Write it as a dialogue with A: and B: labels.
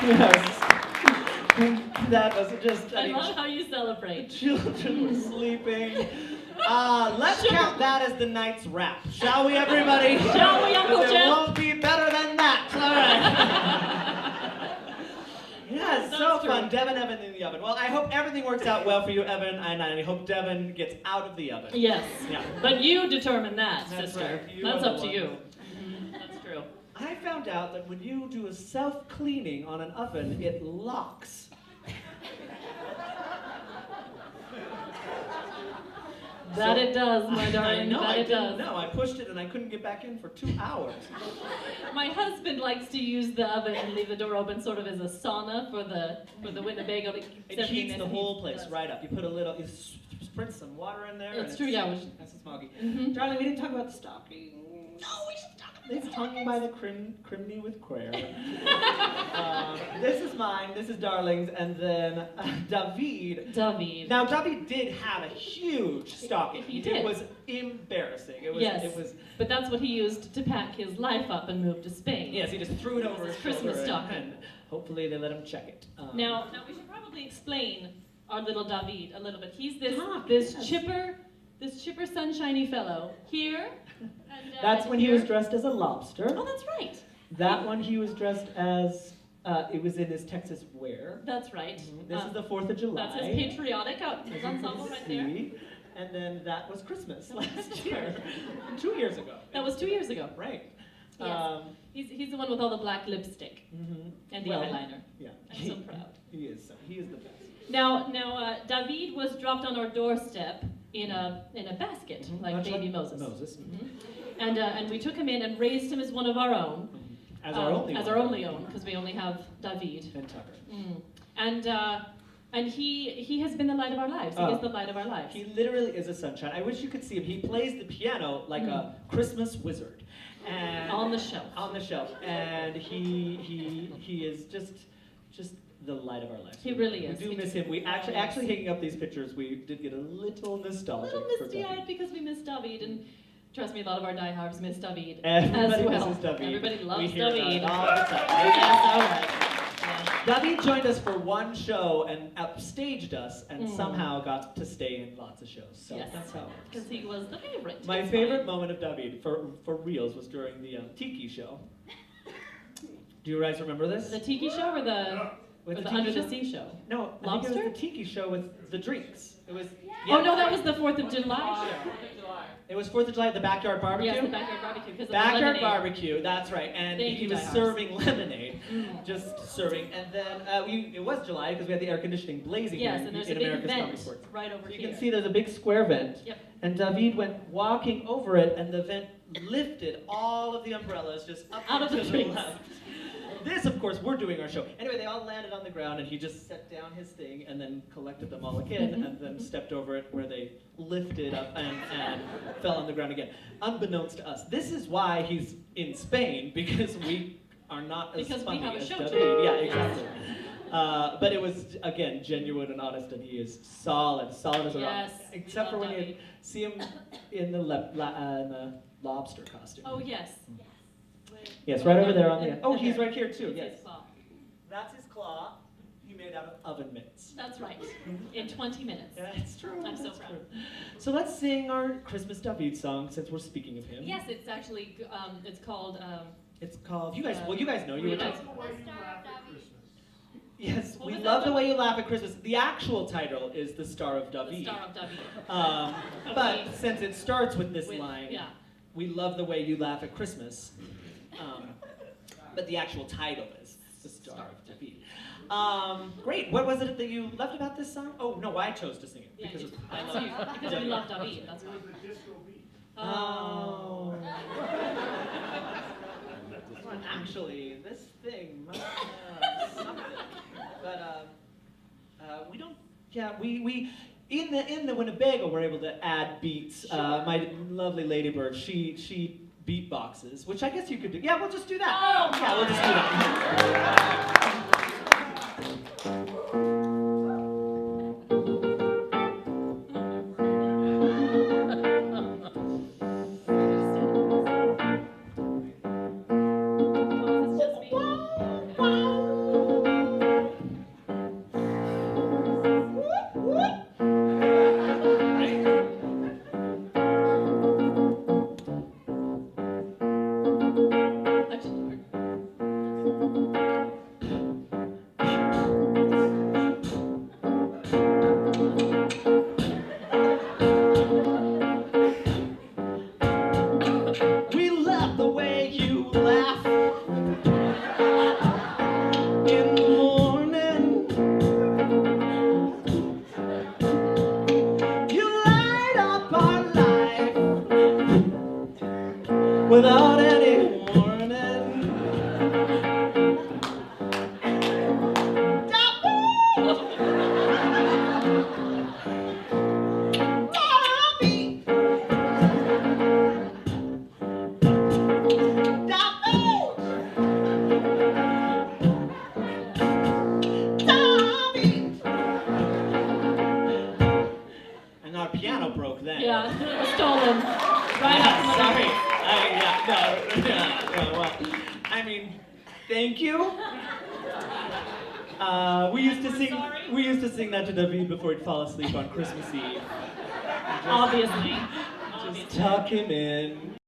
A: Yes. That was just.
B: I love how you celebrate.
A: Children were sleeping. Let's count that as the night's wrap, shall we, everybody?
B: Shall we, Uncle
A: It
B: Jeff?
A: won't be better than that. All right. Yeah, it's so fun. Devin, Evan in the oven. Well, I hope everything works out well for you, Evan, and I hope Devin gets out of the oven.
B: Yes.
A: Yeah.
B: But you determine that,
A: That's
B: sister.
A: right.
B: That's up to you. That's true.
A: I found out that when you do a self-cleaning on an oven, it locks.
B: That it does, my darling.
A: I know,
B: that
A: I
B: it
A: didn't
B: does.
A: know. I pushed it and I couldn't get back in for 2 hours.
B: My husband likes to use the oven and leave the door open sort of as a sauna for the Winnebago.
A: It heats the whole place right up. You put a little, you spritz some water in there.
B: It's true, yeah.
A: Nice and smoggy.
B: Mm-hmm.
A: Darling, we didn't talk about the stocking. No, we should talk about It's hung by the crimney with quail. This is mine, this is Darling's, and then David. Now, David did have a huge stocking.
B: He did.
A: It was embarrassing. It was,
B: yes,
A: it was,
B: but that's what he used to pack his life up and move to Spain.
A: yes, he just threw it over his
B: Christmas
A: shoulder
B: stocking.
A: and hopefully they let him check it.
B: Now we should probably explain our little David a little bit. He's this chipper, sunshiny fellow here. And,
A: That's when he was dressed as a lobster.
B: Oh, that's right.
A: That one he was dressed as, it was in his Texas wear.
B: That's right.
A: This is the 4th of July.
B: That's his patriotic his ensemble right there.
A: And then that was Christmas last year. 2 years ago.
B: That was 2 years ago.
A: Right.
B: Yes. He's the one with all the black lipstick and the eyeliner.
A: Yeah.
B: I'm so proud.
A: He is the best.
B: Now, David was dropped on our doorstep in a basket, like
A: Much
B: baby
A: like
B: Moses.
A: Mm-hmm.
B: And we took him in and raised him as one of our own.
A: As our only
B: own, because we only have David.
A: And Tucker.
B: And he has been the light of our lives. He is the light of our lives.
A: He literally is a sunshine. I wish you could see him. He plays the piano like a Christmas wizard. And
B: on the shelf.
A: On the shelf. And he is just the light of our lives.
B: He really is.
A: We do miss him. We actually hanging up these pictures, we did get a little nostalgic.
B: A little misty-eyed because we miss David, and trust me, a lot of our diehards miss David
A: Everybody
B: as well.
A: misses David.
B: Everybody loves
A: we hear
B: David.
A: All the time.
B: Yes, all right.
A: David joined us for one show and upstaged us, and somehow got to stay in lots of shows. So that's how it works.
B: Because he was the favorite.
A: My favorite moment of David for reals was during the Tiki show. Do you guys remember this?
B: The Tiki show or the Under the Sea show?
A: No, I
B: Lobster?
A: think it was the Tiki show with the drinks. It was.
B: Oh no, that was the 4th of July show.
A: It was 4th of July at the Backyard Barbecue?
B: Yes, the Backyard Barbecue.
A: Backyard Barbecue, that's right. And
B: Thank
A: he
B: you,
A: was
B: diehards.
A: serving lemonade, just serving. And then it was July because we had the air conditioning blazing
B: yes,
A: here
B: and there's
A: in
B: a big
A: America's Comedy
B: vent
A: Sports.
B: right over
A: You
B: here.
A: can see there's a big square vent.
B: Yep.
A: And David went walking over it, and the vent lifted all of the umbrellas just up
B: Out of
A: to
B: the
A: the
B: drinks.
A: left. This, of course, we're doing our show. Anyway, they all landed on the ground, and he just set down his thing and then collected them all again, and then stepped over it where they lifted up and fell on the ground again. Unbeknownst to us. This is why he's in Spain, because we are not as funny as David. Yeah, exactly. But it was, again, genuine and honest, and he is solid as a rock. Except for when you see him in the lobster costume.
B: Oh, yes.
A: Yes, right over there on the end. Oh, he's right here too,
B: It's
A: yes.
B: his claw.
A: That's his claw. He made out of oven mitts.
B: That's right. In 20 minutes.
A: Yeah, it's true.
B: I'm so
A: that's
B: proud.
A: true. So let's sing our Christmas David song since we're speaking of him.
B: Yes, it's actually, it's called...
A: It's called, you guys know, you were
B: Realize-
A: Yes,
B: What
A: we
B: was
A: love
B: that?
A: the way you laugh at Christmas. The actual title is The Star of
B: The
A: David.
B: Star of David.
A: But since it starts with this line,
B: Yeah.
A: we love the way you laugh at Christmas. But the actual title is The Star of David. Great. What was it that you loved about this song? Oh, no, I chose to sing it. Because
B: Because we love David. That's why.
A: Oh. Well, actually, this thing must have something. But we don't. Yeah, we in the Winnebago we're able to add beats. My lovely ladybird, she beatboxes, which I guess you could do. Yeah, we'll just do that.
B: Oh,
A: yeah, we'll just do that. We love the way you laugh in the morning. You light up our life without any warning. And our piano broke then.
B: Yeah, stolen. Right up.
A: Sorry. Well, I mean, thank you. We used to sing.
B: Sorry.
A: We used to sing that to David before he'd fall asleep on Christmas Eve.
B: Obviously.
A: Just tuck him in.